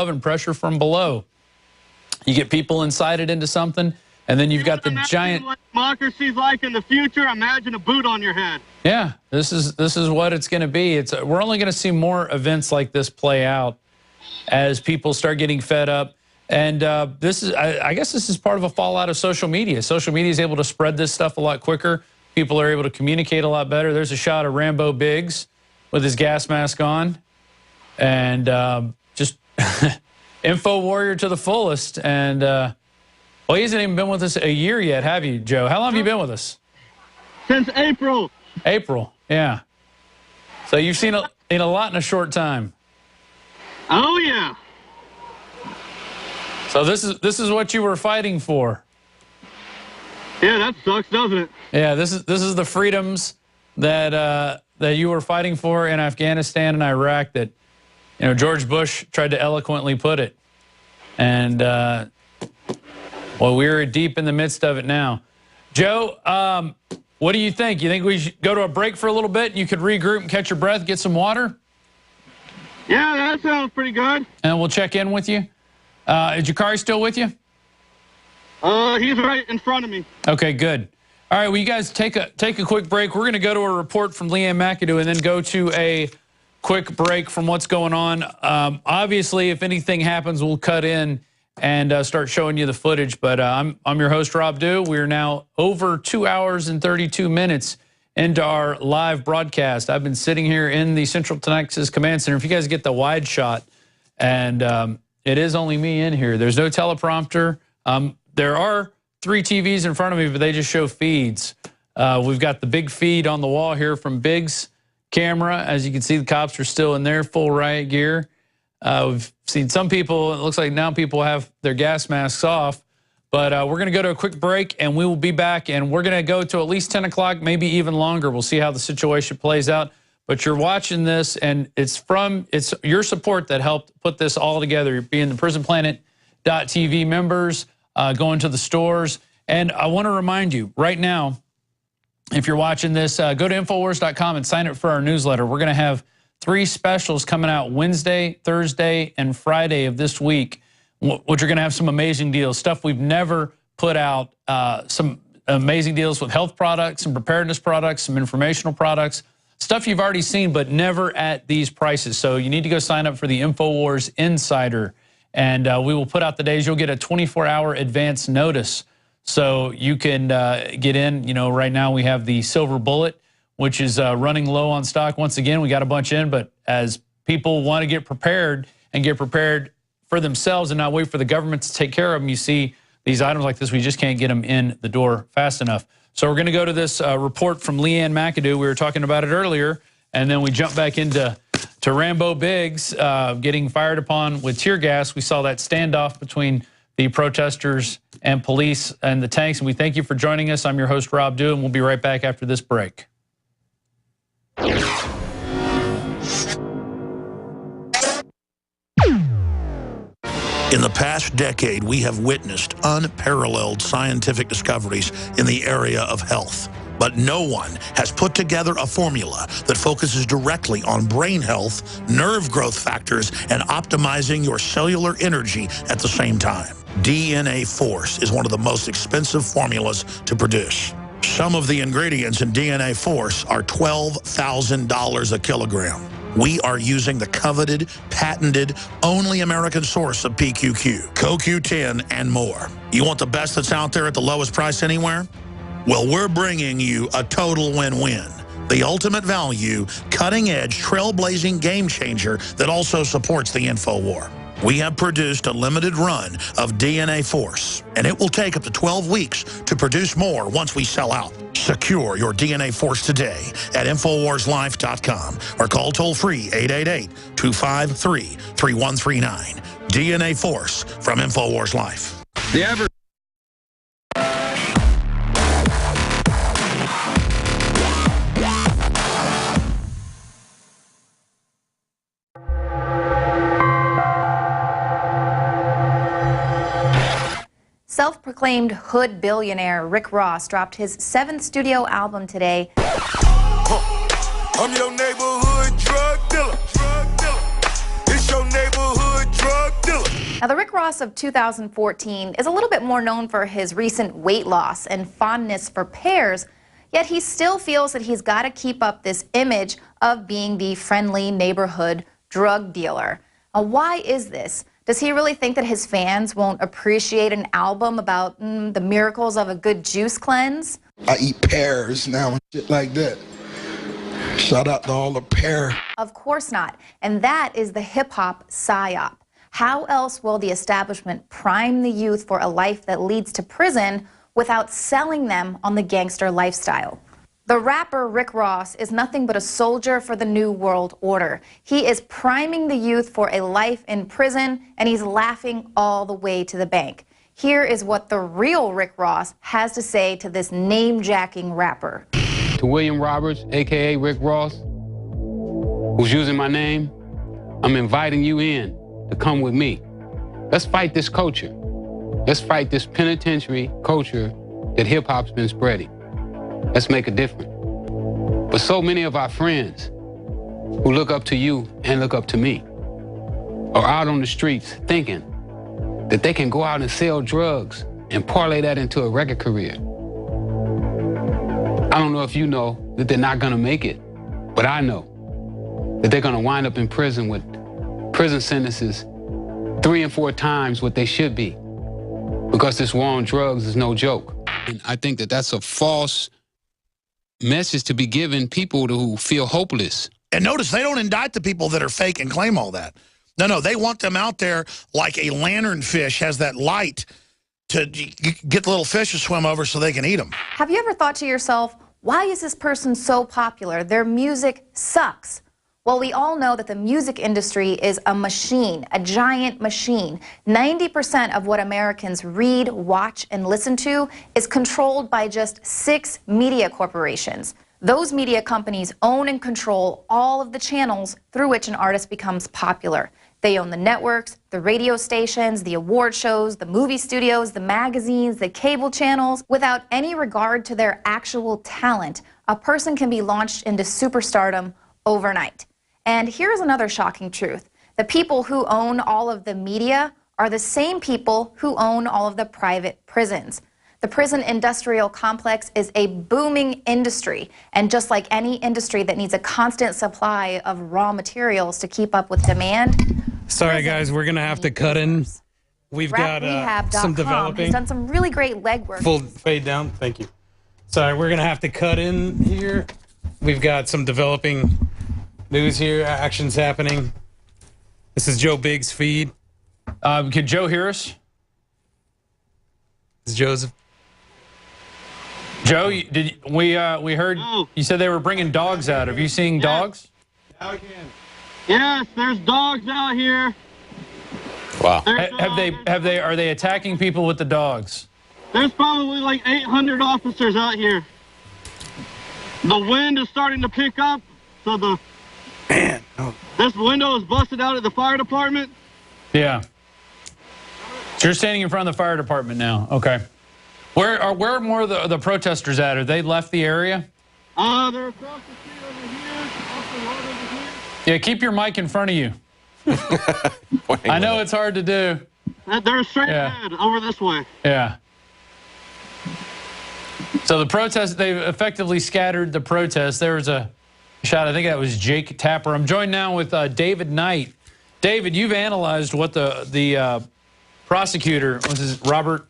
above and pressure from below. You get people incited into something, and then you've got the giant. What democracy's like in the future? Imagine a boot on your head. Yeah, this is what it's going to be. We're only going to see more events like this play out as people start getting fed up. And I guess this is part of a fallout of social media. Social media is able to spread this stuff a lot quicker. People are able to communicate a lot better. There's a shot of Rambo Biggs with his gas mask on, and just info warrior to the fullest. And well, he hasn't even been with us a year yet, have you, Joe? How long have you been with us? Since April. April, yeah. So you've seen a lot in a short time. Oh yeah. So this is what you were fighting for. Yeah, that sucks, doesn't it? Yeah, this is the freedoms that you were fighting for in Afghanistan and Iraq that, you know, George Bush tried to eloquently put it. And well, we're deep in the midst of it now. Joe, what do you think? You think we should go to a break for a little bit? You could regroup and catch your breath, get some water? Yeah, that sounds pretty good. And we'll check in with you. Is Jakari still with you? He's right in front of me. Okay, good. All right, well, you guys take a quick break. We're going to go to a report from Leanne McAdoo and then go to a quick break from what's going on. Obviously, if anything happens, we'll cut in and start showing you the footage. But I'm your host, Rob Dew. We're now over 2 hours and 32 minutes into our live broadcast. I've been sitting here in the Central Texas Command Center. If you guys get the wide shot, and it is only me in here. There's no teleprompter. There are 3 TVs in front of me, but they just show feeds. We've got the big feed on the wall here from Biggs' camera. As you can see, the cops are still in their full riot gear. We've seen some people, it looks like now people have their gas masks off. But we're going to go to a quick break, and we will be back. And we're going to go to at least 10 o'clock, maybe even longer. We'll see how the situation plays out. But you're watching this, and it's your support that helped put this all together, being the PrisonPlanet.tv members, going to the stores. And I want to remind you, right now, if you're watching this, go to INFOWARS.com and sign up for our newsletter. We're going to have 3 specials coming out Wednesday, Thursday, and Friday of this week, which are going to have some amazing deals, stuff we've never put out, some amazing deals with health products, some preparedness products, some informational products, stuff you've already seen, but never at these prices. So you need to go sign up for the INFOWARS Insider, and we will put out the days. You'll get a 24-hour advance notice, so you can get in. You know, right now we have the Silver Bullet, which is running low on stock. Once again, we got a bunch in, but as people want to get prepared and get prepared for themselves and not wait for the government to take care of them, you see these items like this, we just can't get them in the door fast enough. So we're going to go to this report from Leanne McAdoo. We were talking about it earlier, and then we jump back into Rambo Biggs getting fired upon with tear gas. We saw that standoff between the protesters and police and the tanks, and we thank you for joining us. I'm your host, Rob Dew, and we'll be right back after this break. In the past decade, we have witnessed unparalleled scientific discoveries in the area of health. But no one has put together a formula that focuses directly on brain health, nerve growth factors, and optimizing your cellular energy at the same time. DNA Force is one of the most expensive formulas to produce. Some of the ingredients in DNA Force are $12,000 a kilogram. We are using the coveted, patented, only American source of PQQ, CoQ10, and more. You want the best that's out there at the lowest price anywhere? Well, we're bringing you a total win-win. The ultimate value, cutting-edge, trailblazing game changer that also supports the info war. We have produced a limited run of DNA Force, and it will take up to 12 weeks to produce more once we sell out. Secure your DNA Force today at InfoWarsLife.com or call toll-free 888-253-3139. DNA Force from InfoWars Life. The average Self-proclaimed hood billionaire Rick Ross dropped his 7th studio album today. I'm your neighborhood drug dealer. It's your neighborhood drug dealer. Ross of 2014 is a little bit more known for his recent weight loss and fondness for pears, yet he still feels that he's got to keep up this image of being the friendly neighborhood drug dealer. Why is this? Does he really think that his fans won't appreciate an album about the miracles of a good juice cleanse? I eat pears now and shit like that. Shout out to all the pear. Of course not. And that is the hip-hop psyop. How else will the establishment prime the youth for a life that leads to prison without selling them on the gangster lifestyle? The rapper Rick Ross is nothing but a soldier for the New World Order. He is priming the youth for a life in prison, and he's laughing all the way to the bank. Here is what the real Rick Ross has to say to this name-jacking rapper. To William Roberts, a.k.a. Rick Ross, who's using my name, I'm inviting you in to come with me. Let's fight this culture. Let's fight this penitentiary culture that hip-hop's been spreading. Let's make a difference. But so many of our friends who look up to you and look up to me are out on the streets thinking that they can go out and sell drugs and parlay that into a record career. I don't know if you know that they're not gonna make it, but I know that they're gonna wind up in prison with prison sentences 3 and 4 times what they should be, because this war on drugs is no joke. And I think that that's a false message to be given people who feel hopeless. And notice they don't indict the people that are fake and claim all that. No, they want them out there like a lanternfish has that light to get the little fish to swim over so they can eat them. Have you ever thought to yourself, why is this person so popular? Their music sucks. Well, we all know that the music industry is a machine, a giant machine. 90% of what Americans read, watch, and listen to is controlled by just 6 media corporations. Those media companies own and control all of the channels through which an artist becomes popular. They own the networks, the radio stations, the award shows, the movie studios, the magazines, the cable channels. Without any regard to their actual talent, a person can be launched into superstardom overnight. And here's another shocking truth. The people who own all of the media are the same people who own all of the private prisons. The prison industrial complex is a booming industry, and just like any industry that needs a constant supply of raw materials to keep up with demand. Sorry guys, we're gonna have to cut in. We've got some developing. He's done some really great legwork. Full fade down, thank you. Sorry, we're gonna have to cut in here. We've got some developing news here, actions happening. This is Joe Biggs' feed. Can Joe hear us? This is Joseph. Joe, we heard you said they were bringing dogs out. Have you seen dogs? Now I can. Yes, there's dogs out here. Wow. Are they attacking people with the dogs? There's probably like 800 officers out here. The wind is starting to pick up, so this window is busted out at the fire department. Yeah. So you're standing in front of the fire department now. Okay. Where are more of the protesters at? Are they left the area? They're across the street over here, off the road over here. Yeah, keep your mic in front of you. I know it's hard to do. They're straight ahead, over this way. Yeah. So the protest, they've effectively scattered the protest. There was a shot, I think that was Jake Tapper. I'm joined now with David Knight. David, you've analyzed what the prosecutor, what's his, Robert?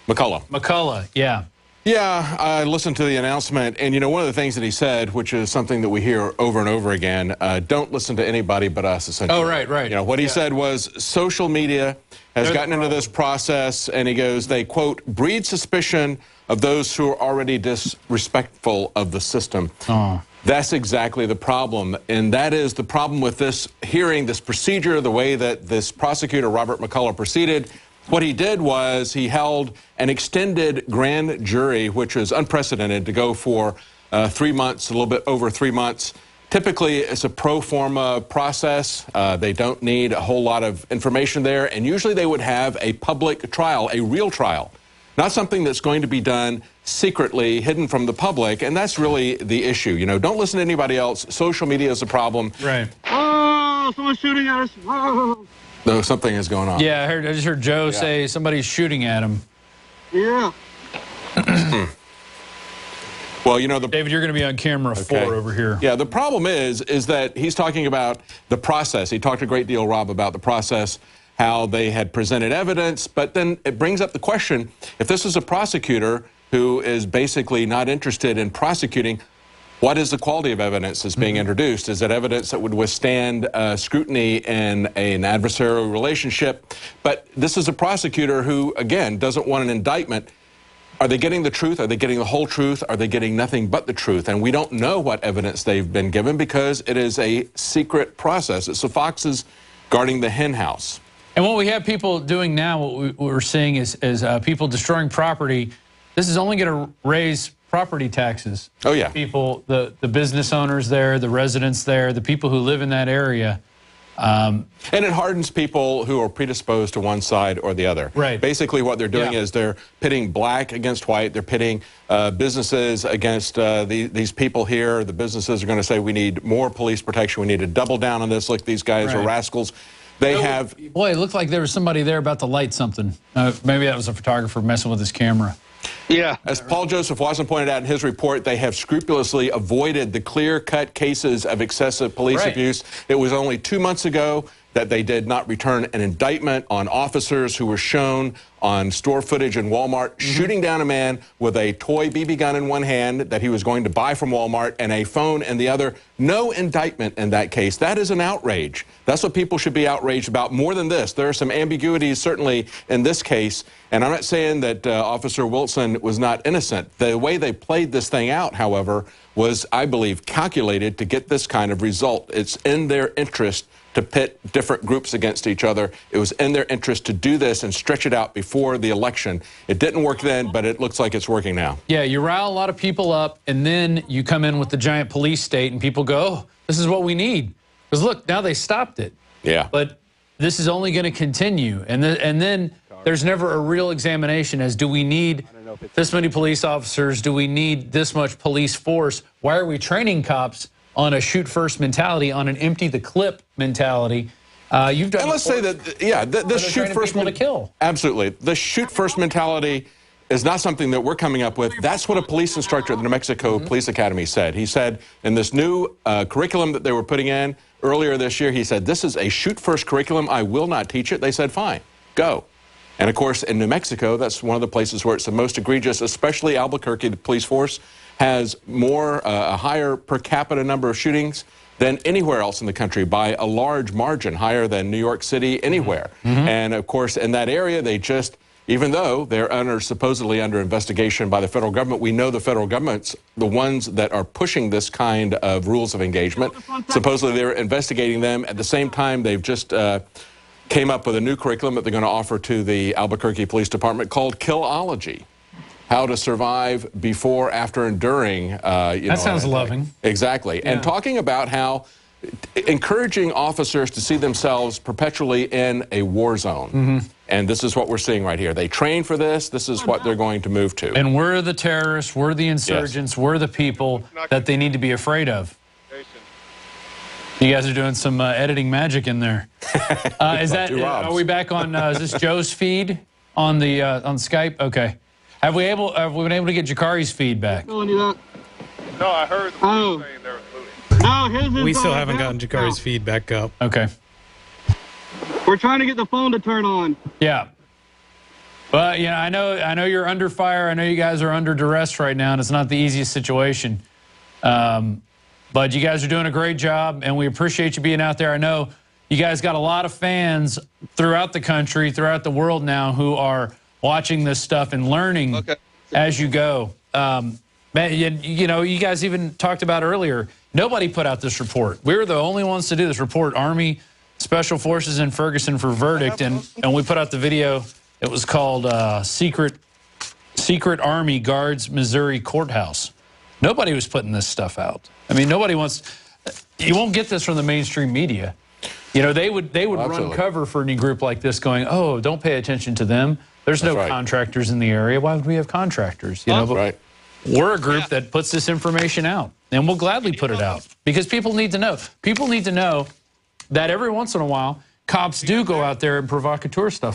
McCullough, yeah. Yeah, I listened to the announcement, and you know, one of the things that he said, which is something that we hear over and over again, don't listen to anybody but us, essentially. Oh, right. You know, what he said was social media has gotten into this process, and he goes, they, quote, breed suspicion of those who are already disrespectful of the system. Oh. That's exactly the problem, and that is the problem with this hearing, this procedure, the way that this prosecutor, Robert McCullough, proceeded. What he did was he held an extended grand jury, which is unprecedented, to go for 3 months, a little bit over 3 months. Typically, it's a pro forma process. They don't need a whole lot of information there, and usually they would have a public trial, a real trial, not something that's going to be done secretly, hidden from the public, and that's really the issue. You know, don't listen to anybody else. Social media is a problem. Right. Oh, someone's shooting at us. Oh. Though something is going on. Yeah, I just heard Joe say somebody's shooting at him. Yeah. Well, you know, David, you're going to be on camera 4 over here. Yeah, the problem is that he's talking about the process. He talked a great deal, Rob, about the process, how they had presented evidence, but then it brings up the question, if this is a prosecutor who is basically not interested in prosecuting, what is the quality of evidence that's being introduced? Is it evidence that would withstand scrutiny in an adversarial relationship? But this is a prosecutor who, again, doesn't want an indictment. Are they getting the truth? Are they getting the whole truth? Are they getting nothing but the truth? And we don't know what evidence they've been given because it is a secret process. It's the foxes guarding the hen house. And what we have people doing now, what we're seeing is people destroying property. This is only going to raise property taxes. Oh, yeah. People, the business owners there, the residents there, the people who live in that area. And it hardens people who are predisposed to one side or the other. Right. Basically, what they're doing is they're pitting black against white. They're pitting businesses against these people here. The businesses are going to say, we need more police protection. We need to double down on this. Look, these guys are rascals. They have... Boy, it looked like there was somebody there about to light something. Maybe that was a photographer messing with his camera. Yeah. As Paul Joseph Watson pointed out in his report, they have scrupulously avoided the clear-cut cases of excessive police abuse. It was only 2 months ago that they did not return an indictment on officers who were shown on store footage in Walmart shooting down a man with a toy BB gun in one hand that he was going to buy from Walmart and a phone in the other. No indictment in that case. That is an outrage. That's what people should be outraged about. More than this, there are some ambiguities certainly in this case, and I'm not saying that Officer Wilson was not innocent. The way they played this thing out, however, was, I believe, calculated to get this kind of result. It's in their interest to pit different groups against each other. It was in their interest to do this and stretch it out before the election. It didn't work then, but it looks like it's working now. Yeah, you rile a lot of people up, and then you come in with the giant police state, and people go, oh, this is what we need. Because look, now they stopped it. Yeah. But this is only going to continue. And then there's never a real examination as, do we need this many police officers? Do we need this much police force? Why are we training cops on a shoot-first mentality, on an empty-the-clip mentality? You've done. And let's say that, yeah, this shoot-first to kill. Absolutely, the shoot-first mentality is not something that we're coming up with. That's what a police instructor at the New Mexico Police Academy said. He said in this new curriculum that they were putting in earlier this year, he said, this is a shoot-first curriculum. I will not teach it. They said, fine, go. And of course, in New Mexico, that's one of the places where it's the most egregious, especially Albuquerque, the police force has a higher per capita number of shootings than anywhere else in the country by a large margin, higher than New York City, anywhere. And of course, in that area, they just, even though they're supposedly under investigation by the federal government, we know the federal government's the ones that are pushing this kind of rules of engagement. Supposedly they're investigating them. At the same time, they've just came up with a new curriculum that they're going to offer to the Albuquerque Police Department called Killology. How to survive before, after, and during. That sounds loving. Exactly. Yeah. And talking about how encouraging officers to see themselves perpetually in a war zone. And this is what we're seeing right here. They train for this. This is what they're going to move to. And we're the terrorists. We're the insurgents. We're the people that they need to be afraid of. You guys are doing some editing magic in there. Are we back on, is this Joe's feed on the on Skype? Okay. Have we been able to get Jakari's feedback? No, I heard the police saying they were looting. No, his is We still haven't gotten Jakari's feedback up. Okay. We're trying to get the phone to turn on. Yeah. But yeah, I know you're under fire. I know you guys are under duress right now, and it's not the easiest situation. But you guys are doing a great job, and we appreciate you being out there. I know you guys got a lot of fans throughout the country, throughout the world now, who are watching this stuff and learning as you go. You know, you guys even talked about earlier, nobody put out this report. We were the only ones to do this report, Army Special Forces in Ferguson for verdict, and we put out the video. It was called Secret Army Guards Missouri Courthouse. Nobody was putting this stuff out. I mean, nobody wants, you won't get this from the mainstream media. You know, they would run cover for any group like this going, oh, don't pay attention to them. There's no contractors in the area. Why would we have contractors? You know, but we're a group that puts this information out, and we'll gladly put it out because people need to know. People need to know that every once in a while, cops do go out there and provocateur stuff.